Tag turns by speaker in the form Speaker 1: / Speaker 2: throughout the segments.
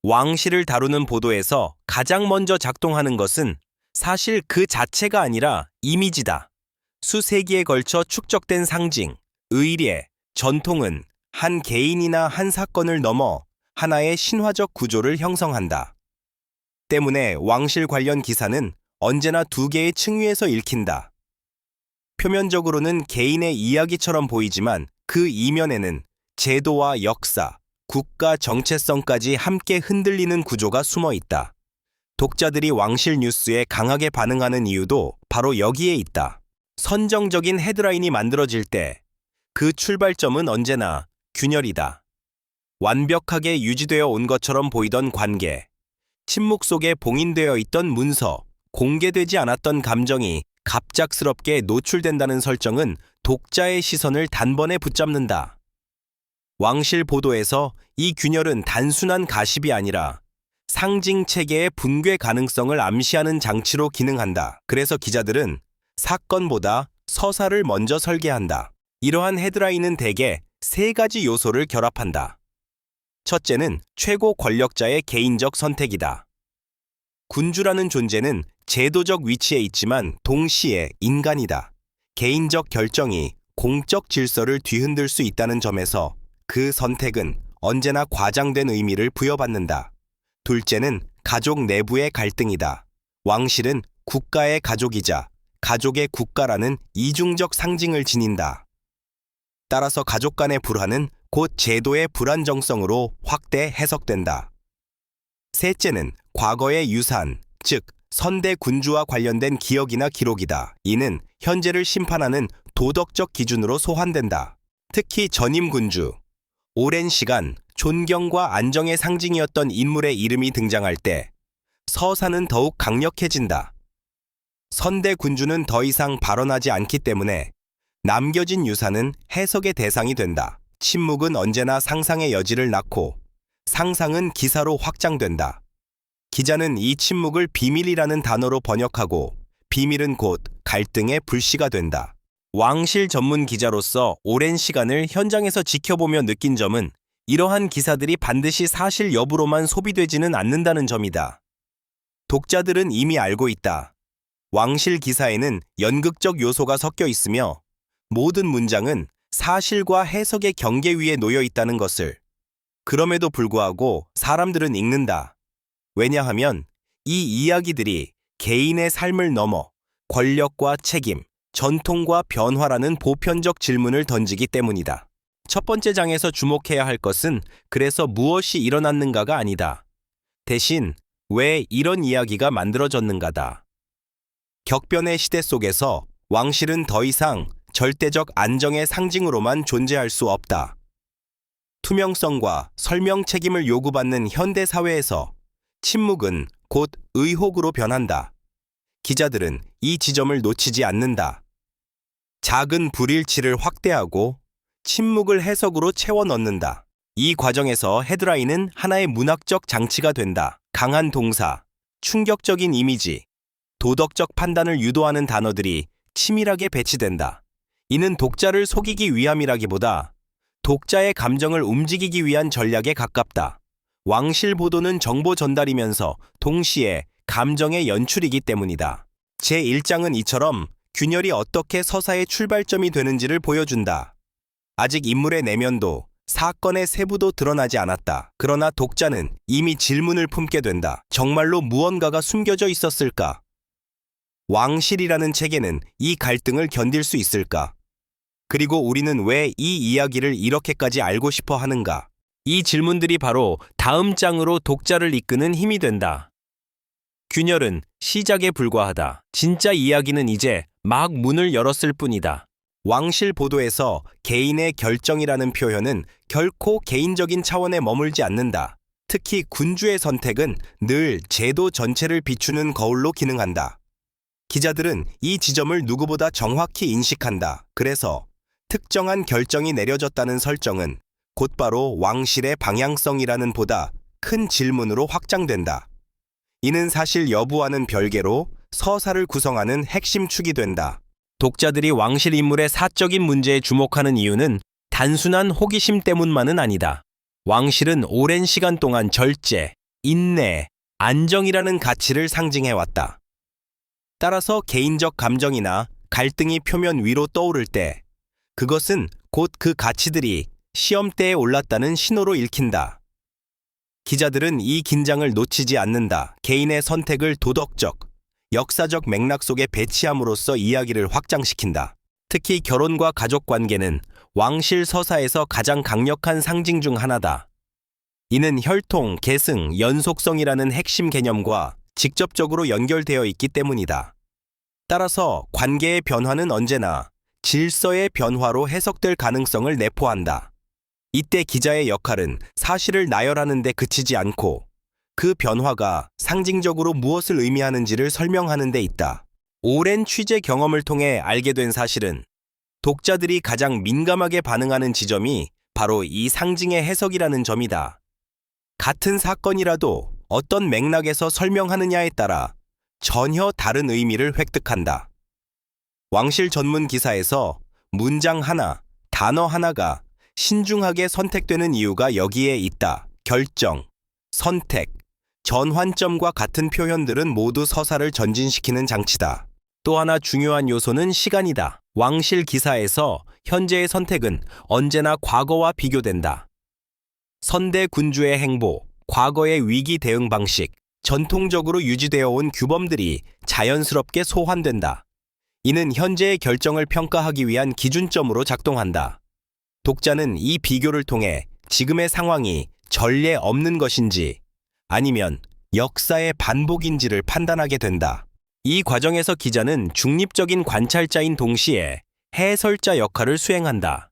Speaker 1: 왕실을 다루는 보도에서 가장 먼저 작동하는 것은 사실 그 자체가 아니라 이미지다. 수세기에 걸쳐 축적된 상징, 의례, 전통은 한 개인이나 한 사건을 넘어 하나의 신화적 구조를 형성한다. 때문에 왕실 관련 기사는 언제나 두 개의 층위에서 읽힌다. 표면적으로는 개인의 이야기처럼 보이지만 그 이면에는 제도와 역사, 국가 정체성까지 함께 흔들리는 구조가 숨어 있다. 독자들이 왕실 뉴스에 강하게 반응하는 이유도 바로 여기에 있다. 선정적인 헤드라인이 만들어질 때 그 출발점은 언제나 균열이다. 완벽하게 유지되어 온 것처럼 보이던 관계, 침묵 속에 봉인되어 있던 문서, 공개되지 않았던 감정이 갑작스럽게 노출된다는 설정은 독자의 시선을 단번에 붙잡는다. 왕실 보도에서 이 균열은 단순한 가십이 아니라 상징 체계의 붕괴 가능성을 암시하는 장치로 기능한다. 그래서 기자들은 사건보다 서사를 먼저 설계한다. 이러한 헤드라인은 대개 세 가지 요소를 결합한다. 첫째는 최고 권력자의 개인적 선택이다. 군주라는 존재는 제도적 위치에 있지만 동시에 인간이다. 개인적 결정이 공적 질서를 뒤흔들 수 있다는 점에서 그 선택은 언제나 과장된 의미를 부여받는다. 둘째는 가족 내부의 갈등이다. 왕실은 국가의 가족이자 가족의 국가라는 이중적 상징을 지닌다. 따라서 가족 간의 불화는 곧 제도의 불안정성으로 확대 해석된다. 셋째는 과거의 유산, 즉 선대 군주와 관련된 기억이나 기록이다. 이는 현재를 심판하는 도덕적 기준으로 소환된다. 특히 전임 군주, 오랜 시간 존경과 안정의 상징이었던 인물의 이름이 등장할 때 서사는 더욱 강력해진다. 선대 군주는 더 이상 발언하지 않기 때문에 남겨진 유산은 해석의 대상이 된다. 침묵은 언제나 상상의 여지를 낳고 상상은 기사로 확장된다. 기자는 이 침묵을 비밀이라는 단어로 번역하고 비밀은 곧 갈등의 불씨가 된다. 왕실 전문 기자로서 오랜 시간을 현장에서 지켜보며 느낀 점은 이러한 기사들이 반드시 사실 여부로만 소비되지는 않는다는 점이다. 독자들은 이미 알고 있다. 왕실 기사에는 연극적 요소가 섞여 있으며 모든 문장은 사실과 해석의 경계 위에 놓여 있다는 것을. 그럼에도 불구하고 사람들은 읽는다. 왜냐하면 이 이야기들이 개인의 삶을 넘어 권력과 책임, 전통과 변화라는 보편적 질문을 던지기 때문이다. 첫 번째 장에서 주목해야 할 것은 그래서 무엇이 일어났는가가 아니다. 대신 왜 이런 이야기가 만들어졌는가다. 격변의 시대 속에서 왕실은 더 이상 절대적 안정의 상징으로만 존재할 수 없다. 투명성과 설명 책임을 요구받는 현대 사회에서 침묵은 곧 의혹으로 변한다. 기자들은 이 지점을 놓치지 않는다. 작은 불일치를 확대하고 침묵을 해석으로 채워 넣는다. 이 과정에서 헤드라인은 하나의 문학적 장치가 된다. 강한 동사, 충격적인 이미지, 도덕적 판단을 유도하는 단어들이 치밀하게 배치된다. 이는 독자를 속이기 위함이라기보다 독자의 감정을 움직이기 위한 전략에 가깝다. 왕실 보도는 정보 전달이면서 동시에 감정의 연출이기 때문이다. 제1장은 이처럼 균열이 어떻게 서사의 출발점이 되는지를 보여준다. 아직 인물의 내면도 사건의 세부도 드러나지 않았다. 그러나 독자는 이미 질문을 품게 된다. 정말로 무언가가 숨겨져 있었을까? 왕실이라는 체계는 이 갈등을 견딜 수 있을까? 그리고 우리는 왜 이 이야기를 이렇게까지 알고 싶어 하는가? 이 질문들이 바로 다음 장으로 독자를 이끄는 힘이 된다. 균열은 시작에 불과하다. 진짜 이야기는 이제 막 문을 열었을 뿐이다. 왕실 보도에서 개인의 결정이라는 표현은 결코 개인적인 차원에 머물지 않는다. 특히 군주의 선택은 늘 제도 전체를 비추는 거울로 기능한다. 기자들은 이 지점을 누구보다 정확히 인식한다. 그래서 특정한 결정이 내려졌다는 설정은 곧바로 왕실의 방향성이라는 보다 큰 질문으로 확장된다. 이는 사실 여부와는 별개로 서사를 구성하는 핵심 축이 된다. 독자들이 왕실 인물의 사적인 문제에 주목하는 이유는 단순한 호기심 때문만은 아니다. 왕실은 오랜 시간 동안 절제, 인내, 안정이라는 가치를 상징해왔다. 따라서 개인적 감정이나 갈등이 표면 위로 떠오를 때 그것은 곧 그 가치들이 시험대에 올랐다는 신호로 읽힌다. 기자들은 이 긴장을 놓치지 않는다. 개인의 선택을 도덕적, 역사적 맥락 속에 배치함으로써 이야기를 확장시킨다. 특히 결혼과 가족 관계는 왕실 서사에서 가장 강력한 상징 중 하나다. 이는 혈통, 계승, 연속성이라는 핵심 개념과 직접적으로 연결되어 있기 때문이다. 따라서 관계의 변화는 언제나 질서의 변화로 해석될 가능성을 내포한다. 이때 기자의 역할은 사실을 나열하는 데 그치지 않고 그 변화가 상징적으로 무엇을 의미하는지를 설명하는 데 있다. 오랜 취재 경험을 통해 알게 된 사실은 독자들이 가장 민감하게 반응하는 지점이 바로 이 상징의 해석이라는 점이다. 같은 사건이라도 어떤 맥락에서 설명하느냐에 따라 전혀 다른 의미를 획득한다. 왕실 전문 기사에서 문장 하나, 단어 하나가 신중하게 선택되는 이유가 여기에 있다. 결정, 선택, 전환점과 같은 표현들은 모두 서사를 전진시키는 장치다. 또 하나 중요한 요소는 시간이다. 왕실 기사에서 현재의 선택은 언제나 과거와 비교된다. 선대 군주의 행보, 과거의 위기 대응 방식, 전통적으로 유지되어 온 규범들이 자연스럽게 소환된다. 이는 현재의 결정을 평가하기 위한 기준점으로 작동한다. 독자는 이 비교를 통해 지금의 상황이 전례 없는 것인지 아니면 역사의 반복인지를 판단하게 된다. 이 과정에서 기자는 중립적인 관찰자인 동시에 해설자 역할을 수행한다.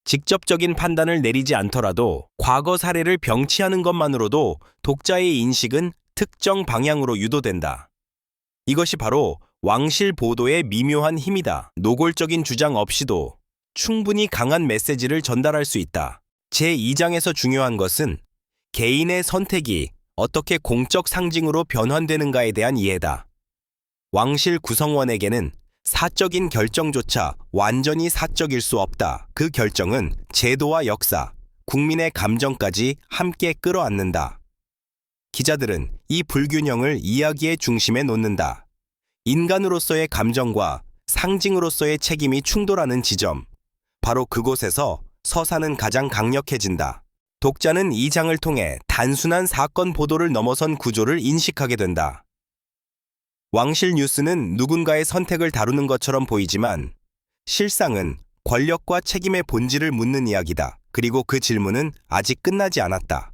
Speaker 1: 직접적인 판단을 내리지 않더라도 과거 사례를 병치하는 것만으로도 독자의 인식은 특정 방향으로 유도된다. 이것이 바로 왕실 보도의 미묘한 힘이다. 노골적인 주장 없이도 충분히 강한 메시지를 전달할 수 있다. 제2장에서 중요한 것은 개인의 선택이 어떻게 공적 상징으로 변환되는가에 대한 이해다. 왕실 구성원에게는 사적인 결정조차 완전히 사적일 수 없다. 그 결정은 제도와 역사, 국민의 감정까지 함께 끌어안는다. 기자들은 이 불균형을 이야기의 중심에 놓는다. 인간으로서의 감정과 상징으로서의 책임이 충돌하는 지점, 바로 그곳에서 서사는 가장 강력해진다. 독자는 이 장을 통해 단순한 사건 보도를 넘어선 구조를 인식하게 된다. 왕실 뉴스는 누군가의 선택을 다루는 것처럼 보이지만 실상은 권력과 책임의 본질을 묻는 이야기다. 그리고 그 질문은 아직 끝나지 않았다.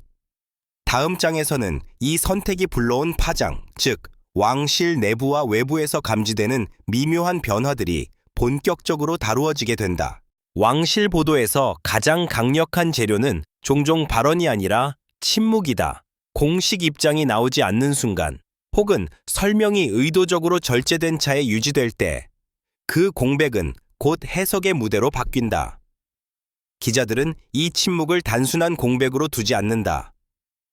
Speaker 1: 다음 장에서는 이 선택이 불러온 파장, 즉 왕실 내부와 외부에서 감지되는 미묘한 변화들이 본격적으로 다루어지게 된다. 왕실 보도에서 가장 강력한 재료는 종종 발언이 아니라 침묵이다. 공식 입장이 나오지 않는 순간, 혹은 설명이 의도적으로 절제된 차에 유지될 때, 그 공백은 곧 해석의 무대로 바뀐다. 기자들은 이 침묵을 단순한 공백으로 두지 않는다.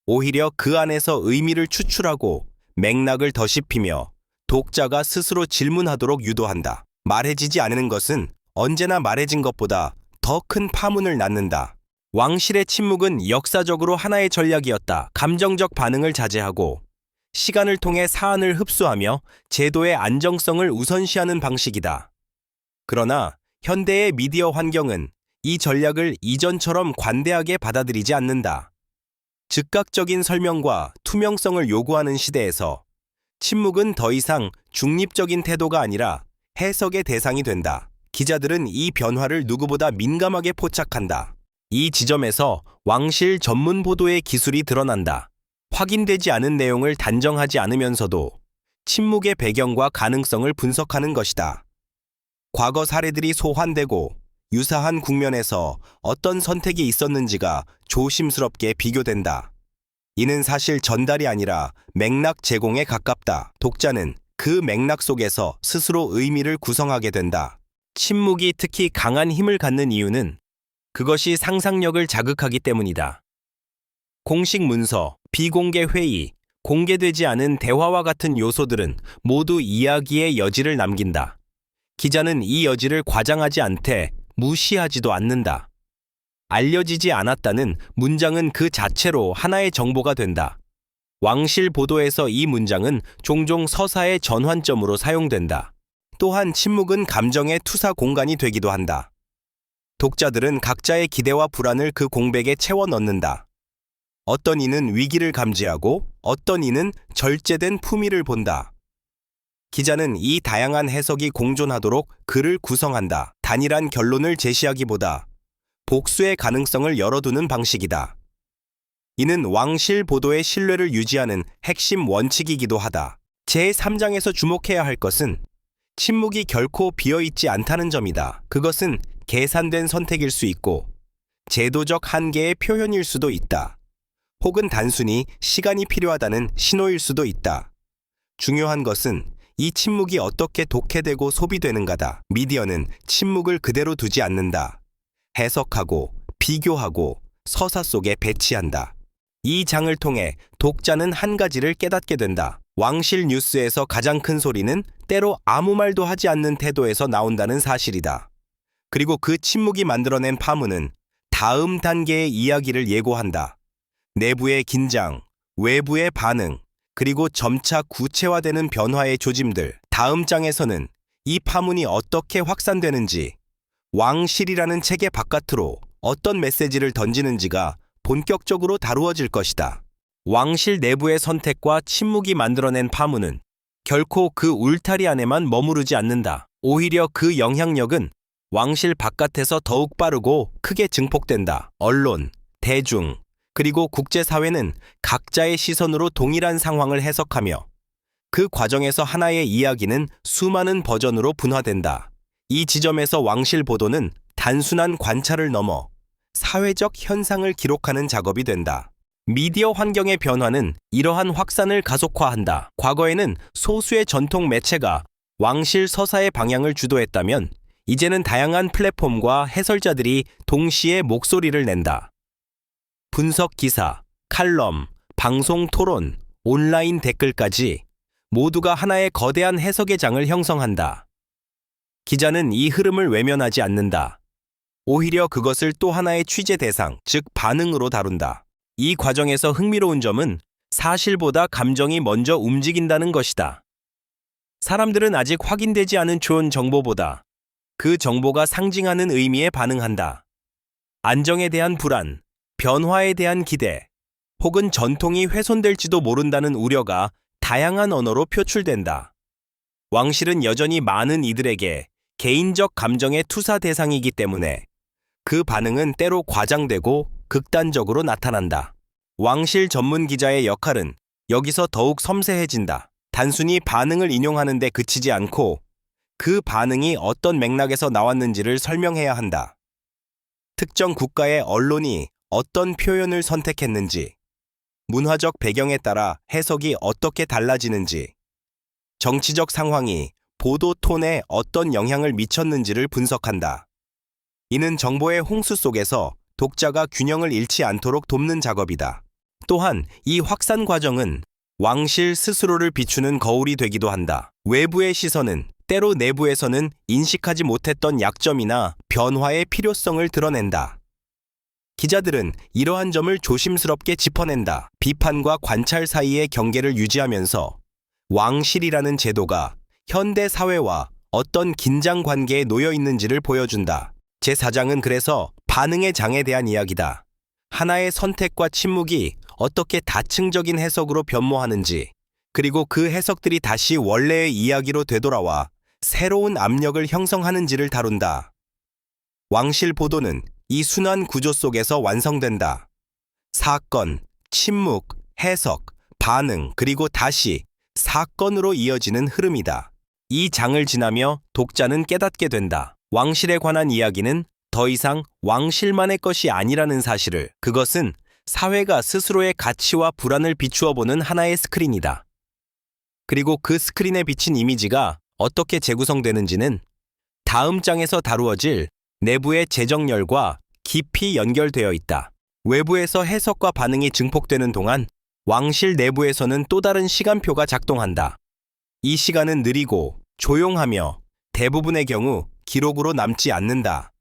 Speaker 1: 오히려 그 안에서 의미를 추출하고 맥락을 더씹히며 독자가 스스로 질문하도록 유도한다. 말해지지 않는 것은 언제나 말해진 것보다 더 큰 파문을 낳는다. 왕실의 침묵은 역사적으로 하나의 전략이었다. 감정적 반응을 자제하고 시간을 통해 사안을 흡수하며 제도의 안정성을 우선시하는 방식이다. 그러나 현대의 미디어 환경은 이 전략을 이전처럼 관대하게 받아들이지 않는다. 즉각적인 설명과 투명성을 요구하는 시대에서 침묵은 더 이상 중립적인 태도가 아니라 해석의 대상이 된다. 기자들은 이 변화를 누구보다 민감하게 포착한다. 이 지점에서 왕실 전문 보도의 기술이 드러난다. 확인되지 않은 내용을 단정하지 않으면서도 침묵의 배경과 가능성을 분석하는 것이다. 과거 사례들이 소환되고 유사한 국면에서 어떤 선택이 있었는지가 조심스럽게 비교된다. 이는 사실 전달이 아니라 맥락 제공에 가깝다. 독자는 그 맥락 속에서 스스로 의미를 구성하게 된다. 침묵이 특히 강한 힘을 갖는 이유는 그것이 상상력을 자극하기 때문이다. 공식 문서, 비공개 회의, 공개되지 않은 대화와 같은 요소들은 모두 이야기의 여지를 남긴다. 기자는 이 여지를 과장하지 않되 무시하지도 않는다. 알려지지 않았다는 문장은 그 자체로 하나의 정보가 된다. 왕실 보도에서 이 문장은 종종 서사의 전환점으로 사용된다. 또한 침묵은 감정의 투사 공간이 되기도 한다. 독자들은 각자의 기대와 불안을 그 공백에 채워 넣는다. 어떤 이는 위기를 감지하고 어떤 이는 절제된 품위를 본다. 기자는 이 다양한 해석이 공존하도록 글을 구성한다. 단일한 결론을 제시하기보다 복수의 가능성을 열어두는 방식이다. 이는 왕실 보도의 신뢰를 유지하는 핵심 원칙이기도 하다. 제3장에서 주목해야 할 것은 침묵이 결코 비어있지 않다는 점이다. 그것은 계산된 선택일 수 있고 제도적 한계의 표현일 수도 있다. 혹은 단순히 시간이 필요하다는 신호일 수도 있다. 중요한 것은 이 침묵이 어떻게 독해되고 소비되는가다. 미디어는 침묵을 그대로 두지 않는다. 해석하고 비교하고 서사 속에 배치한다. 이 장을 통해 독자는 한 가지를 깨닫게 된다. 왕실 뉴스에서 가장 큰 소리는 때로 아무 말도 하지 않는 태도에서 나온다는 사실이다. 그리고 그 침묵이 만들어낸 파문은 다음 단계의 이야기를 예고한다. 내부의 긴장, 외부의 반응, 그리고 점차 구체화되는 변화의 조짐들. 다음 장에서는 이 파문이 어떻게 확산되는지, 왕실이라는 책의 바깥으로 어떤 메시지를 던지는지가 본격적으로 다루어질 것이다. 왕실 내부의 선택과 침묵이 만들어낸 파문은 결코 그 울타리 안에만 머무르지 않는다. 오히려 그 영향력은 왕실 바깥에서 더욱 빠르고 크게 증폭된다. 언론, 대중, 그리고 국제사회는 각자의 시선으로 동일한 상황을 해석하며 그 과정에서 하나의 이야기는 수많은 버전으로 분화된다. 이 지점에서 왕실 보도는 단순한 관찰을 넘어 사회적 현상을 기록하는 작업이 된다. 미디어 환경의 변화는 이러한 확산을 가속화한다. 과거에는 소수의 전통 매체가 왕실 서사의 방향을 주도했다면 이제는 다양한 플랫폼과 해설자들이 동시에 목소리를 낸다. 분석 기사, 칼럼, 방송 토론, 온라인 댓글까지 모두가 하나의 거대한 해석의 장을 형성한다. 기자는 이 흐름을 외면하지 않는다. 오히려 그것을 또 하나의 취재 대상, 즉 반응으로 다룬다. 이 과정에서 흥미로운 점은 사실보다 감정이 먼저 움직인다는 것이다. 사람들은 아직 확인되지 않은 좋은 정보보다 그 정보가 상징하는 의미에 반응한다. 안정에 대한 불안, 변화에 대한 기대, 혹은 전통이 훼손될지도 모른다는 우려가 다양한 언어로 표출된다. 왕실은 여전히 많은 이들에게 개인적 감정의 투사 대상이기 때문에 그 반응은 때로 과장되고 극단적으로 나타난다. 왕실 전문 기자의 역할은 여기서 더욱 섬세해진다. 단순히 반응을 인용하는 데 그치지 않고 그 반응이 어떤 맥락에서 나왔는지를 설명해야 한다. 특정 국가의 언론이 어떤 표현을 선택했는지, 문화적 배경에 따라 해석이 어떻게 달라지는지, 정치적 상황이 보도 톤에 어떤 영향을 미쳤는지를 분석한다. 이는 정보의 홍수 속에서 독자가 균형을 잃지 않도록 돕는 작업이다. 또한 이 확산 과정은 왕실 스스로를 비추는 거울이 되기도 한다. 외부의 시선은 때로 내부에서는 인식하지 못했던 약점이나 변화의 필요성을 드러낸다. 기자들은 이러한 점을 조심스럽게 짚어낸다. 비판과 관찰 사이의 경계를 유지하면서 왕실이라는 제도가 현대 사회와 어떤 긴장 관계에 놓여 있는지를 보여준다. 제4장은 그래서 반응의 장에 대한 이야기다. 하나의 선택과 침묵이 어떻게 다층적인 해석으로 변모하는지, 그리고 그 해석들이 다시 원래의 이야기로 되돌아와 새로운 압력을 형성하는지를 다룬다. 왕실 보도는 이 순환 구조 속에서 완성된다. 사건, 침묵, 해석, 반응, 그리고 다시 사건으로 이어지는 흐름이다. 이 장을 지나며 독자는 깨닫게 된다. 왕실에 관한 이야기는 더 이상 왕실만의 것이 아니라는 사실을. 그것은 사회가 스스로의 가치와 불안을 비추어 보는 하나의 스크린이다. 그리고 그 스크린에 비친 이미지가 어떻게 재구성되는지는 다음 장에서 다루어질 내부의 재정렬과 깊이 연결되어 있다. 외부에서 해석과 반응이 증폭되는 동안 왕실 내부에서는 또 다른 시간표가 작동한다. 이 시간은 느리고 조용하며 대부분의 경우 기록으로 남지 않는다.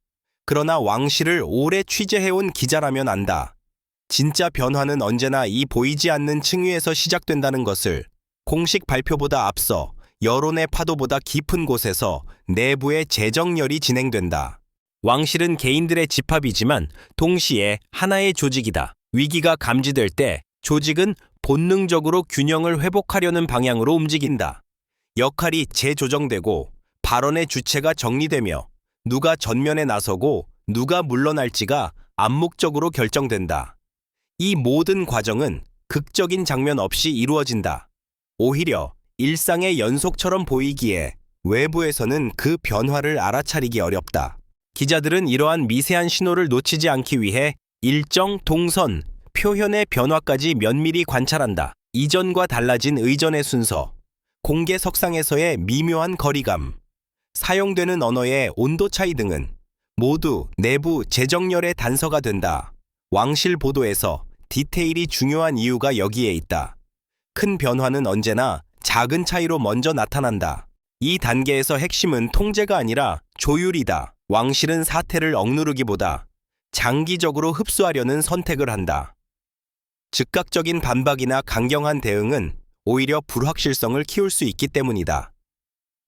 Speaker 1: 그러나 왕실을 오래 취재해온 기자라면 안다. 진짜 변화는 언제나 이 보이지 않는 층위에서 시작된다는 것을 공식 발표보다 앞서 여론의 파도보다 깊은 곳에서 내부의 재정렬이 진행된다. 왕실은 개인들의 집합이지만 동시에 하나의 조직이다. 위기가 감지될 때 조직은 본능적으로 균형을 회복하려는 방향으로 움직인다. 역할이 재조정되고 발언의 주체가 정리되며 누가 전면에 나서고 누가 물러날지가 암묵적으로 결정된다. 이 모든 과정은 극적인 장면 없이 이루어진다. 오히려 일상의 연속처럼 보이기에 외부에서는 그 변화를 알아차리기 어렵다. 기자들은 이러한 미세한 신호를 놓치지 않기 위해 일정, 동선, 표현의 변화까지 면밀히 관찰한다. 이전과 달라진 의전의 순서, 공개석상에서의 미묘한 거리감, 사용되는 언어의 온도 차이 등은 모두 내부 재정렬의 단서가 된다. 왕실 보도에서 디테일이 중요한 이유가 여기에 있다. 큰 변화는 언제나 작은 차이로 먼저 나타난다. 이 단계에서 핵심은 통제가 아니라 조율이다. 왕실은 사태를 억누르기보다 장기적으로 흡수하려는 선택을 한다. 즉각적인 반박이나 강경한 대응은 오히려 불확실성을 키울 수 있기 때문이다.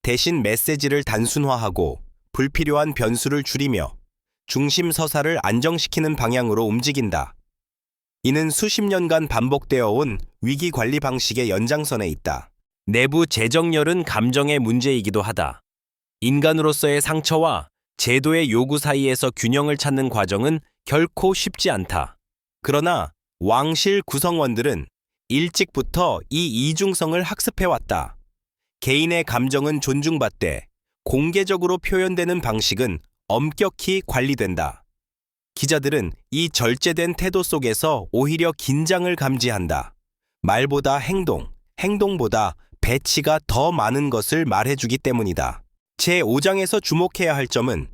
Speaker 1: 대신 메시지를 단순화하고 불필요한 변수를 줄이며 중심 서사를 안정시키는 방향으로 움직인다. 이는 수십 년간 반복되어 온 위기 관리 방식의 연장선에 있다. 내부 재정렬은 감정의 문제이기도 하다. 인간으로서의 상처와 제도의 요구 사이에서 균형을 찾는 과정은 결코 쉽지 않다. 그러나 왕실 구성원들은 일찍부터 이 이중성을 학습해왔다. 개인의 감정은 존중받되 공개적으로 표현되는 방식은 엄격히 관리된다. 기자들은 이 절제된 태도 속에서 오히려 긴장을 감지한다. 말보다 행동, 행동보다 배치가 더 많은 것을 말해주기 때문이다. 제5장에서 주목해야 할 점은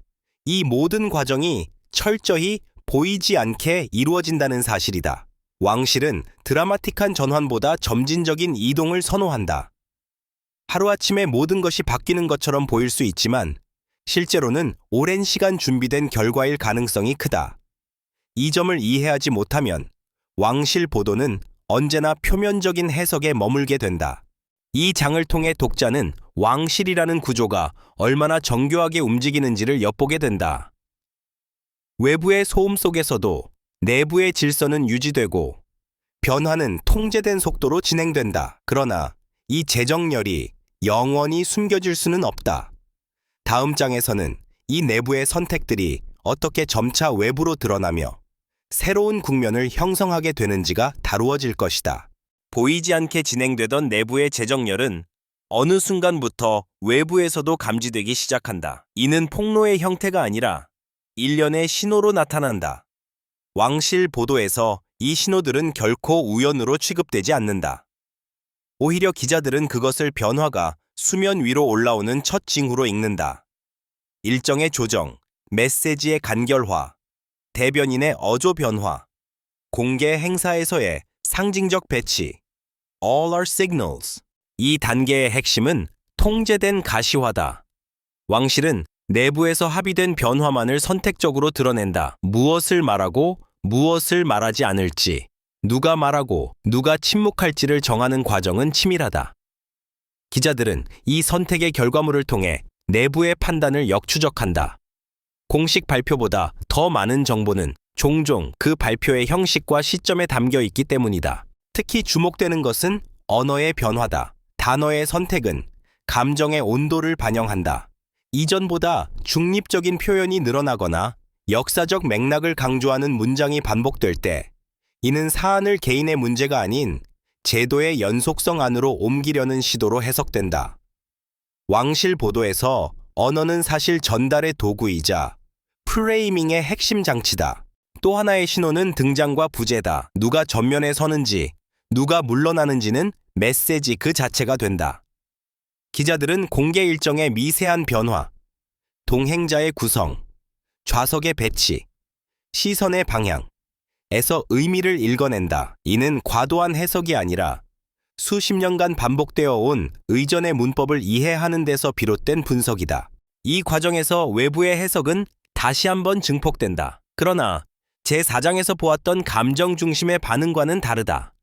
Speaker 1: 이 모든 과정이 철저히 보이지 않게 이루어진다는 사실이다. 왕실은 드라마틱한 전환보다 점진적인 이동을 선호한다. 하루아침에 모든 것이 바뀌는 것처럼 보일 수 있지만 실제로는 오랜 시간 준비된 결과일 가능성이 크다. 이 점을 이해하지 못하면 왕실 보도는 언제나 표면적인 해석에 머물게 된다. 이 장을 통해 독자는 왕실이라는 구조가 얼마나 정교하게 움직이는지를 엿보게 된다. 외부의 소음 속에서도 내부의 질서는 유지되고 변화는 통제된 속도로 진행된다. 그러나 이 재정렬이 영원히 숨겨질 수는 없다. 다음 장에서는 이 내부의 선택들이 어떻게 점차 외부로 드러나며 새로운 국면을 형성하게 되는지가 다루어질 것이다. 보이지 않게 진행되던 내부의 재정렬은 어느 순간부터 외부에서도 감지되기 시작한다. 이는 폭로의 형태가 아니라 일련의 신호로 나타난다. 왕실 보도에서 이 신호들은 결코 우연으로 취급되지 않는다. 오히려 기자들은 그것을 변화가 수면 위로 올라오는 첫 징후로 읽는다. 일정의 조정, 메시지의 간결화, 대변인의 어조 변화, 공개 행사에서의 상징적 배치, all are signals. 이 단계의 핵심은 통제된 가시화다. 왕실은 내부에서 합의된 변화만을 선택적으로 드러낸다. 무엇을 말하고 무엇을 말하지 않을지, 누가 말하고 누가 침묵할지를 정하는 과정은 치밀하다. 기자들은 이 선택의 결과물을 통해 내부의 판단을 역추적한다. 공식 발표보다 더 많은 정보는 종종 그 발표의 형식과 시점에 담겨 있기 때문이다. 특히 주목되는 것은 언어의 변화다. 단어의 선택은 감정의 온도를 반영한다. 이전보다 중립적인 표현이 늘어나거나 역사적 맥락을 강조하는 문장이 반복될 때 이는 사안을 개인의 문제가 아닌 제도의 연속성 안으로 옮기려는 시도로 해석된다. 왕실 보도에서 언어는 사실 전달의 도구이자 프레이밍의 핵심 장치다. 또 하나의 신호는 등장과 부재다. 누가 전면에 서는지, 누가 물러나는지는 메시지 그 자체가 된다. 기자들은 공개 일정의 미세한 변화, 동행자의 구성, 좌석의 배치, 시선의 방향에서 의미를 읽어낸다. 이는 과도한 해석이 아니라 수십 년간 반복되어 온 의전의 문법을 이해하는 데서 비롯된 분석이다. 이 과정에서 외부의 해석은 다시 한번 증폭된다. 그러나 제4장에서 보았던 감정 중심의 반응과는 다르다.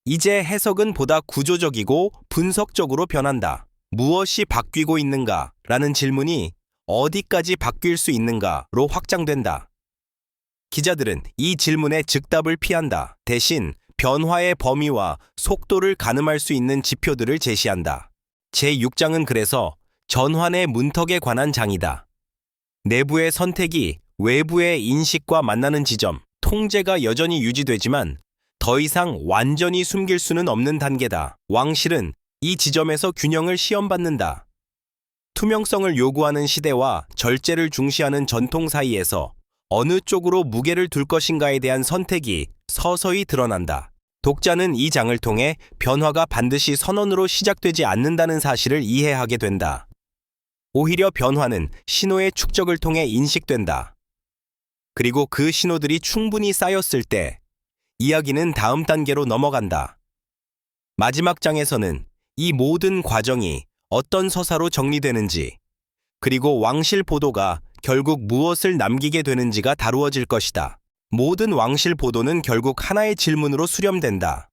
Speaker 1: 이제 해석은 보다 구조적이고 분석적으로 변한다. 무엇이 바뀌고 있는가? 라는 질문이 어디까지 바뀔 수 있는가로 확장된다. 기자들은 이 질문에 즉답을 피한다. 대신 변화의 범위와 속도를 가늠할 수 있는 지표들을 제시한다. 제6장은 그래서 전환의 문턱에 관한 장이다. 내부의 선택이 외부의 인식과 만나는 지점, 통제가 여전히 유지되지만 더 이상 완전히 숨길 수는 없는 단계다. 왕실은 이 지점에서 균형을 시험받는다. 투명성을 요구하는 시대와 절제를 중시하는 전통 사이에서 어느 쪽으로 무게를 둘 것인가에 대한 선택이 서서히 드러난다. 독자는 이 장을 통해 변화가 반드시 선언으로 시작되지 않는다는 사실을 이해하게 된다. 오히려 변화는 신호의 축적을 통해 인식된다. 그리고 그 신호들이 충분히 쌓였을 때 이야기는 다음 단계로 넘어간다. 마지막 장에서는 이 모든 과정이 어떤 서사로 정리되는지, 그리고 왕실 보도가 결국 무엇을 남기게 되는지가 다루어질 것이다. 모든 왕실 보도는 결국 하나의 질문으로 수렴된다.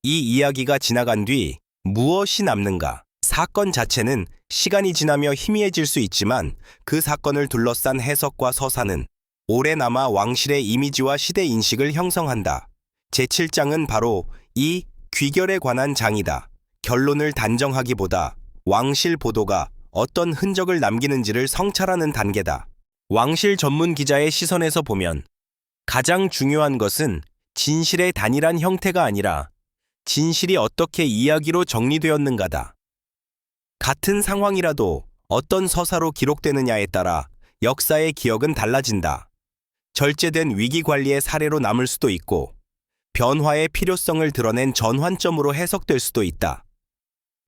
Speaker 1: 이 이야기가 지나간 뒤 무엇이 남는가? 사건 자체는 시간이 지나며 희미해질 수 있지만 그 사건을 둘러싼 해석과 서사는 오래 남아 왕실의 이미지와 시대 인식을 형성한다. 제7장은 바로 이 귀결에 관한 장이다. 결론을 단정하기보다 왕실 보도가 어떤 흔적을 남기는지를 성찰하는 단계다. 왕실 전문 기자의 시선에서 보면 가장 중요한 것은 진실의 단일한 형태가 아니라 진실이 어떻게 이야기로 정리되었는가다. 같은 상황이라도 어떤 서사로 기록되느냐에 따라 역사의 기억은 달라진다. 절제된 위기 관리의 사례로 남을 수도 있고 변화의 필요성을 드러낸 전환점으로 해석될 수도 있다.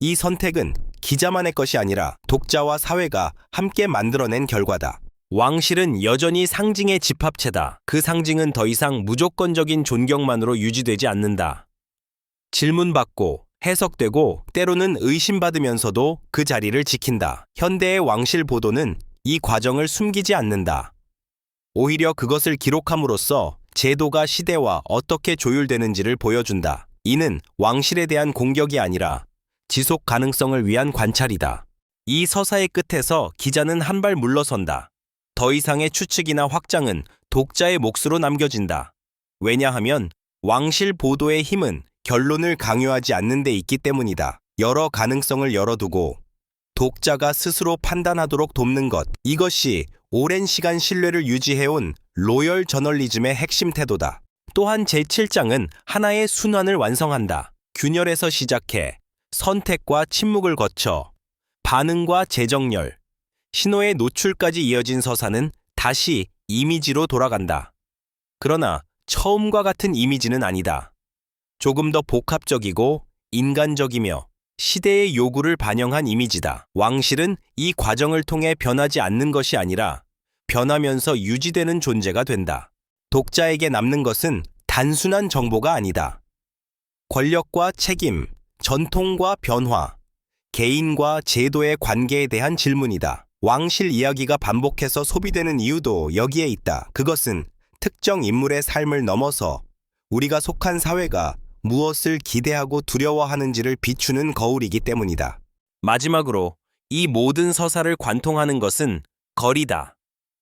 Speaker 1: 이 선택은 기자만의 것이 아니라 독자와 사회가 함께 만들어낸 결과다. 왕실은 여전히 상징의 집합체다. 그 상징은 더 이상 무조건적인 존경만으로 유지되지 않는다. 질문받고 해석되고 때로는 의심받으면서도 그 자리를 지킨다. 현대의 왕실 보도는 이 과정을 숨기지 않는다. 오히려 그것을 기록함으로써 제도가 시대와 어떻게 조율되는지를 보여준다. 이는 왕실에 대한 공격이 아니라 지속 가능성을 위한 관찰이다. 이 서사의 끝에서 기자는 한 발 물러선다. 더 이상의 추측이나 확장은 독자의 몫으로 남겨진다. 왜냐하면 왕실 보도의 힘은 결론을 강요하지 않는 데 있기 때문이다. 여러 가능성을 열어두고 독자가 스스로 판단하도록 돕는 것. 이것이 오랜 시간 신뢰를 유지해온 로열 저널리즘의 핵심 태도다. 또한 제7장은 하나의 순환을 완성한다. 균열에서 시작해 선택과 침묵을 거쳐 반응과 재정렬, 신호의 노출까지 이어진 서사는 다시 이미지로 돌아간다. 그러나 처음과 같은 이미지는 아니다. 조금 더 복합적이고 인간적이며 시대의 요구를 반영한 이미지다. 왕실은 이 과정을 통해 변하지 않는 것이 아니라 변하면서 유지되는 존재가 된다. 독자에게 남는 것은 단순한 정보가 아니다. 권력과 책임, 전통과 변화, 개인과 제도의 관계에 대한 질문이다. 왕실 이야기가 반복해서 소비되는 이유도 여기에 있다. 그것은 특정 인물의 삶을 넘어서 우리가 속한 사회가 무엇을 기대하고 두려워하는지를 비추는 거울이기 때문이다. 마지막으로 이 모든 서사를 관통하는 것은 거리다.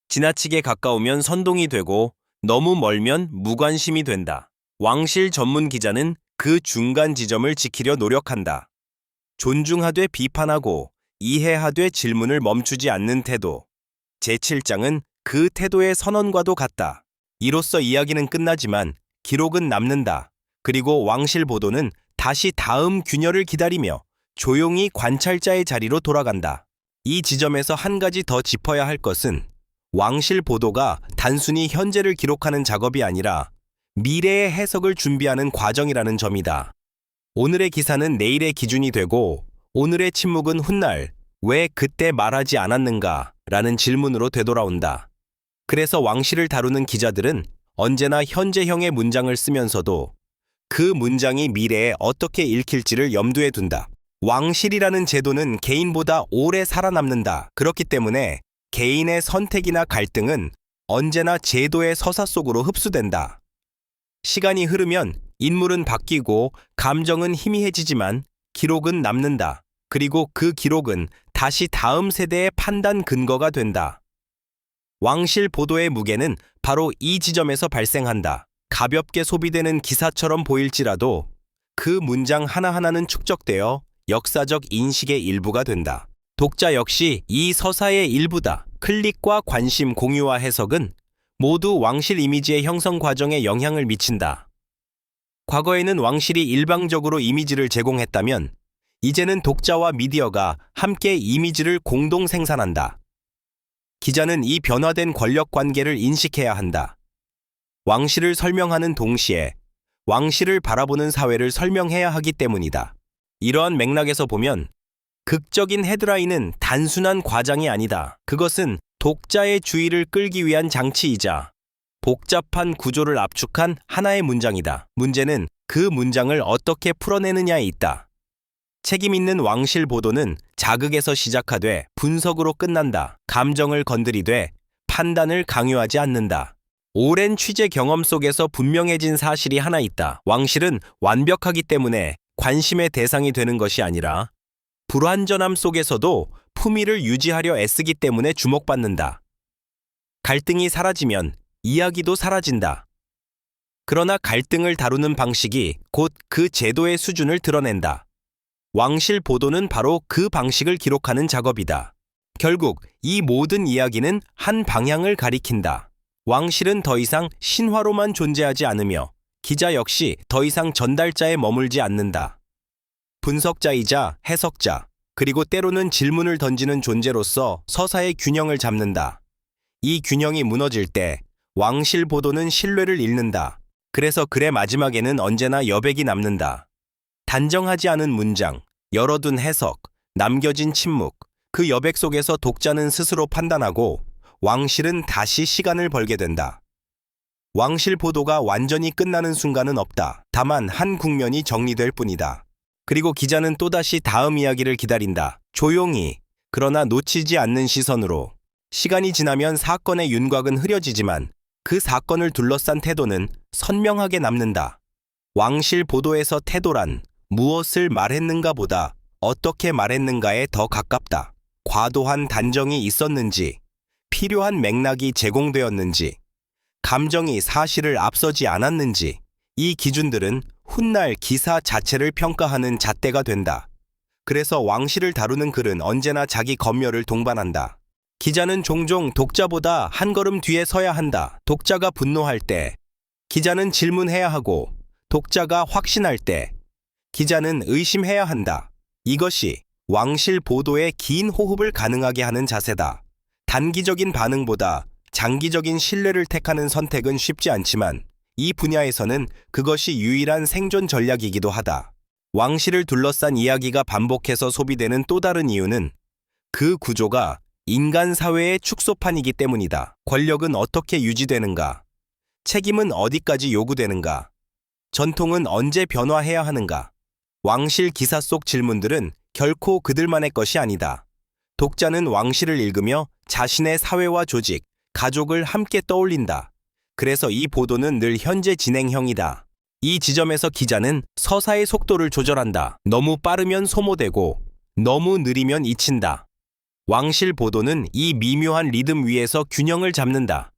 Speaker 1: 지나치게 가까우면 선동이 되고 너무 멀면 무관심이 된다. 왕실 전문 기자는 그 중간 지점을 지키려 노력한다. 존중하되 비판하고 이해하되 질문을 멈추지 않는 태도. 제7장은 그 태도의 선언과도 같다. 이로써 이야기는 끝나지만 기록은 남는다. 그리고 왕실 보도는 다시 다음 균열을 기다리며 조용히 관찰자의 자리로 돌아간다. 이 지점에서 한 가지 더 짚어야 할 것은 왕실 보도가 단순히 현재를 기록하는 작업이 아니라 미래의 해석을 준비하는 과정이라는 점이다. 오늘의 기사는 내일의 기준이 되고 오늘의 침묵은 훗날 왜 그때 말하지 않았는가? 라는 질문으로 되돌아온다. 그래서 왕실을 다루는 기자들은 언제나 현재형의 문장을 쓰면서도 그 문장이 미래에 어떻게 읽힐지를 염두에 둔다. 왕실이라는 제도는 개인보다 오래 살아남는다. 그렇기 때문에 개인의 선택이나 갈등은 언제나 제도의 서사 속으로 흡수된다. 시간이 흐르면 인물은 바뀌고 감정은 희미해지지만 기록은 남는다. 그리고 그 기록은 다시 다음 세대의 판단 근거가 된다. 왕실 보도의 무게는 바로 이 지점에서 발생한다. 가볍게 소비되는 기사처럼 보일지라도 그 문장 하나하나는 축적되어 역사적 인식의 일부가 된다. 독자 역시 이 서사의 일부다. 클릭과 관심, 공유와 해석은 모두 왕실 이미지의 형성 과정에 영향을 미친다. 과거에는 왕실이 일방적으로 이미지를 제공했다면 이제는 독자와 미디어가 함께 이미지를 공동 생산한다. 기자는 이 변화된 권력 관계를 인식해야 한다. 왕실을 설명하는 동시에 왕실을 바라보는 사회를 설명해야 하기 때문이다. 이러한 맥락에서 보면 극적인 헤드라인은 단순한 과장이 아니다. 그것은 독자의 주의를 끌기 위한 장치이자 복잡한 구조를 압축한 하나의 문장이다. 문제는 그 문장을 어떻게 풀어내느냐에 있다. 책임 있는 왕실 보도는 자극에서 시작하되 분석으로 끝난다. 감정을 건드리되 판단을 강요하지 않는다. 오랜 취재 경험 속에서 분명해진 사실이 하나 있다. 왕실은 완벽하기 때문에 관심의 대상이 되는 것이 아니라 불완전함 속에서도 품위를 유지하려 애쓰기 때문에 주목받는다. 갈등이 사라지면 이야기도 사라진다. 그러나 갈등을 다루는 방식이 곧 그 제도의 수준을 드러낸다. 왕실 보도는 바로 그 방식을 기록하는 작업이다. 결국 이 모든 이야기는 한 방향을 가리킨다. 왕실은 더 이상 신화로만 존재하지 않으며 기자 역시 더 이상 전달자에 머물지 않는다. 분석자이자 해석자, 그리고 때로는 질문을 던지는 존재로서 서사의 균형을 잡는다. 이 균형이 무너질 때 왕실 보도는 신뢰를 잃는다. 그래서 글의 마지막에는 언제나 여백이 남는다. 단정하지 않은 문장, 열어둔 해석, 남겨진 침묵, 그 여백 속에서 독자는 스스로 판단하고 왕실은 다시 시간을 벌게 된다. 왕실 보도가 완전히 끝나는 순간은 없다. 다만 한 국면이 정리될 뿐이다. 그리고 기자는 또다시 다음 이야기를 기다린다. 조용히, 그러나 놓치지 않는 시선으로. 시간이 지나면 사건의 윤곽은 흐려지지만 그 사건을 둘러싼 태도는 선명하게 남는다. 왕실 보도에서 태도란 무엇을 말했는가 보다 어떻게 말했는가에 더 가깝다. 과도한 단정이 있었는지, 필요한 맥락이 제공되었는지, 감정이 사실을 앞서지 않았는지, 이 기준들은 훗날 기사 자체를 평가하는 잣대가 된다. 그래서 왕실을 다루는 글은 언제나 자기 검열을 동반한다. 기자는 종종 독자보다 한 걸음 뒤에 서야 한다. 독자가 분노할 때, 기자는 질문해야 하고, 독자가 확신할 때, 기자는 의심해야 한다. 이것이 왕실 보도의 긴 호흡을 가능하게 하는 자세다. 단기적인 반응보다 장기적인 신뢰를 택하는 선택은 쉽지 않지만 이 분야에서는 그것이 유일한 생존 전략이기도 하다. 왕실을 둘러싼 이야기가 반복해서 소비되는 또 다른 이유는 그 구조가 인간 사회의 축소판이기 때문이다. 권력은 어떻게 유지되는가? 책임은 어디까지 요구되는가? 전통은 언제 변화해야 하는가? 왕실 기사 속 질문들은 결코 그들만의 것이 아니다. 독자는 왕실을 읽으며 자신의 사회와 조직, 가족을 함께 떠올린다. 그래서 이 보도는 늘 현재 진행형이다. 이 지점에서 기자는 서사의 속도를 조절한다. 너무 빠르면 소모되고 너무 느리면 잊힌다. 왕실 보도는 이 미묘한 리듬 위에서 균형을 잡는다.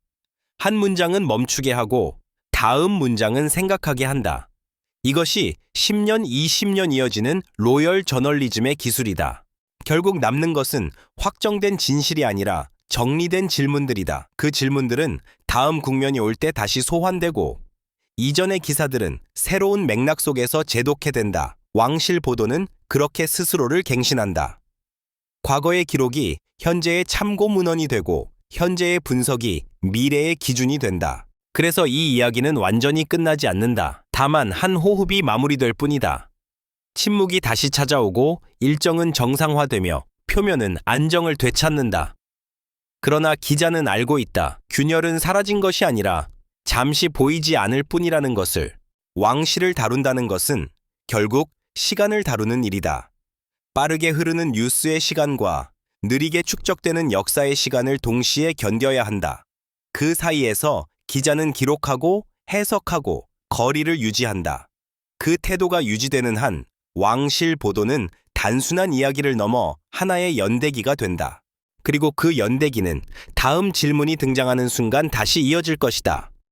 Speaker 1: 한 문장은 멈추게 하고 다음 문장은 생각하게 한다. 이것이 10년, 20년 이어지는 로열 저널리즘의 기술이다. 결국 남는 것은 확정된 진실이 아니라 정리된 질문들이다. 그 질문들은 다음 국면이 올 때 다시 소환되고 이전의 기사들은 새로운 맥락 속에서 재독해된다. 왕실 보도는 그렇게 스스로를 갱신한다. 과거의 기록이 현재의 참고 문헌이 되고 현재의 분석이 미래의 기준이 된다. 그래서 이 이야기는 완전히 끝나지 않는다. 다만 한 호흡이 마무리될 뿐이다. 침묵이 다시 찾아오고 일정은 정상화되며 표면은 안정을 되찾는다. 그러나 기자는 알고 있다. 균열은 사라진 것이 아니라 잠시 보이지 않을 뿐이라는 것을. 왕실을 다룬다는 것은 결국 시간을 다루는 일이다. 빠르게 흐르는 뉴스의 시간과 느리게 축적되는 역사의 시간을 동시에 견뎌야 한다. 그 사이에서 기자는 기록하고 해석하고 거리를 유지한다. 그 태도가 유지되는 한 왕실 보도는 단순한 이야기를 넘어 하나의 연대기가 된다. 그리고 그 연대기는 다음 질문이 등장하는 순간 다시 이어질 것이다.